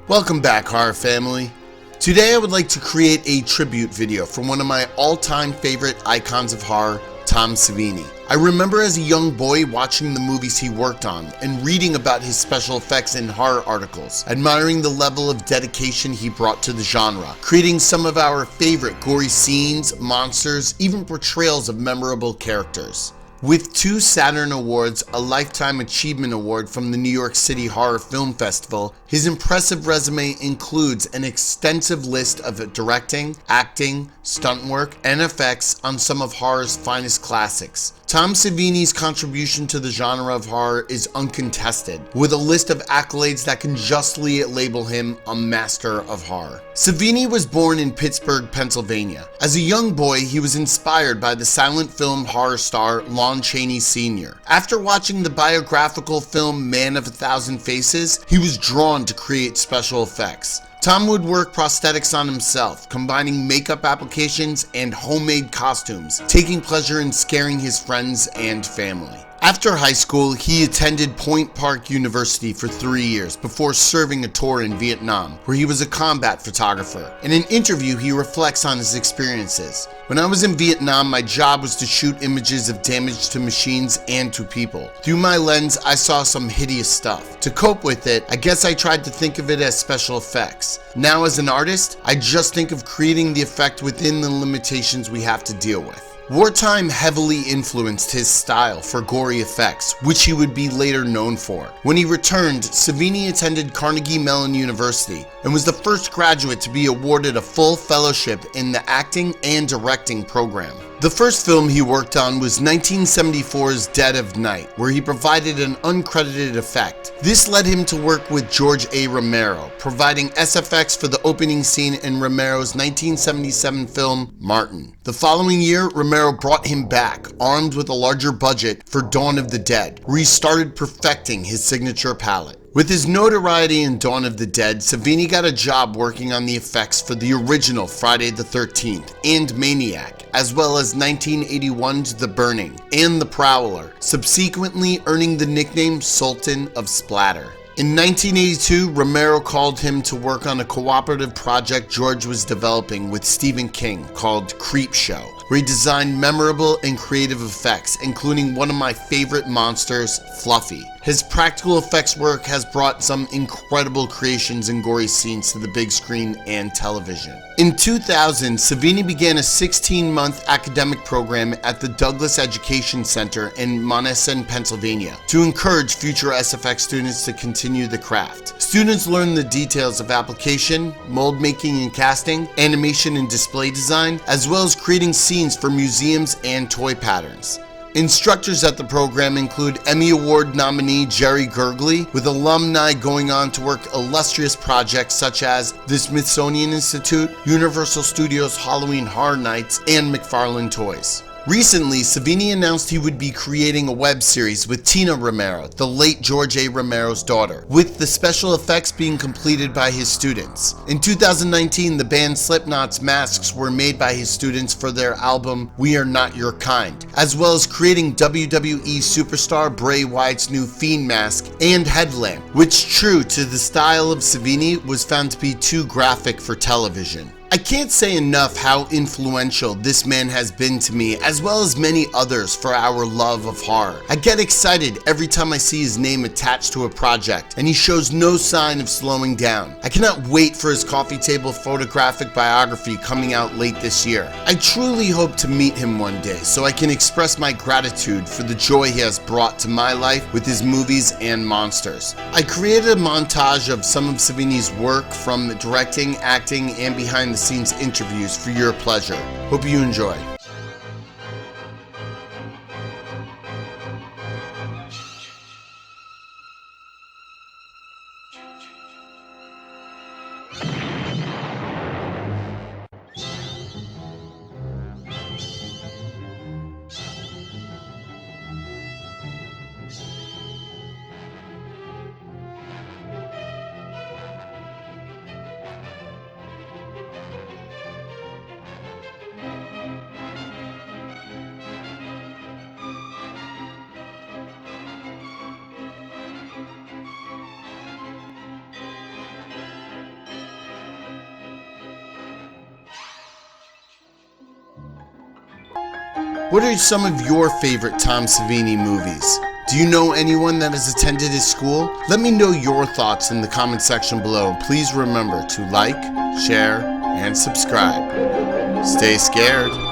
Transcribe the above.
Welcome back, horror family. Today I would like to create a tribute video from one of my all-time favorite icons of horror, Tom Savini. I remember as a young boy watching the movies he worked on and reading about his special effects in horror articles, admiring the level of dedication he brought to the genre, creating some of our favorite gory scenes, monsters, even portrayals of memorable characters. With 2 Saturn Awards, a Lifetime Achievement Award from the New York City Horror Film Festival, his impressive resume includes an extensive list of directing, acting, stunt work, and effects on some of horror's finest classics. Tom Savini's contribution to the genre of horror is uncontested, with a list of accolades that can justly label him a master of horror. Savini was born in Pittsburgh, Pennsylvania. As a young boy, he was inspired by the silent film horror star Lon Chaney Sr. After watching the biographical film Man of a Thousand Faces, he was drawn to create special effects. Tom would work prosthetics on himself, combining makeup applications and homemade costumes, taking pleasure in scaring his friends and family. After high school, he attended Point Park University for 3 years before serving a tour in Vietnam, where he was a combat photographer. In an interview, he reflects on his experiences. "When I was in Vietnam, my job was to shoot images of damage to machines and to people. Through my lens, I saw some hideous stuff. To cope with it, I guess I tried to think of it as special effects. Now as an artist, I just think of creating the effect within the limitations we have to deal with." Wartime heavily influenced his style for gory effects, which he would be later known for. When he returned, Savini attended Carnegie Mellon University and was the first graduate to be awarded a full fellowship in the acting and directing program. The first film he worked on was 1974's Dead of Night, where he provided an uncredited effect. This led him to work with George A. Romero, providing SFX for the opening scene in Romero's 1977 film Martin. The following year, Romero brought him back, armed with a larger budget, for Dawn of the Dead, where he started perfecting his signature palette. With his notoriety in Dawn of the Dead, Savini got a job working on the effects for the original Friday the 13th and Maniac, as well as 1981's The Burning and The Prowler, subsequently earning the nickname Sultan of Splatter. In 1982, Romero called him to work on a cooperative project George was developing with Stephen King called Creepshow, where he designed memorable and creative effects, including one of my favorite monsters, Fluffy. His practical effects work has brought some incredible creations and gory scenes to the big screen and television. In 2000, Savini began a 16-month academic program at the Douglas Education Center in Monessen, Pennsylvania, to encourage future SFX students to continue the craft. Students learn the details of application, mold making and casting, animation and display design, as well as creating scenes for museums and toy patterns. Instructors at the program include Emmy Award nominee Jerry Gergely, with alumni going on to work illustrious projects such as the Smithsonian Institute, Universal Studios Halloween Horror Nights, and McFarlane Toys. Recently, Savini announced he would be creating a web series with Tina Romero, the late George A. Romero's daughter, with the special effects being completed by his students. In 2019, the band Slipknot's masks were made by his students for their album We Are Not Your Kind, as well as creating WWE superstar Bray Wyatt's new Fiend mask and headlamp, which, true to the style of Savini, was found to be too graphic for television. I can't say enough how influential this man has been to me, as well as many others, for our love of horror. I get excited every time I see his name attached to a project, and he shows no sign of slowing down. I cannot wait for his coffee table photographic biography coming out late this year. I truly hope to meet him one day so I can express my gratitude for the joy he has brought to my life with his movies and monsters. I created a montage of some of Savini's work from directing, acting, and behind the scenes interviews for your pleasure. Hope you enjoy. What are some of your favorite Tom Savini movies? Do you know anyone that has attended his school? Let me know your thoughts in the comment section below. Please remember to like, share, and subscribe. Stay scared.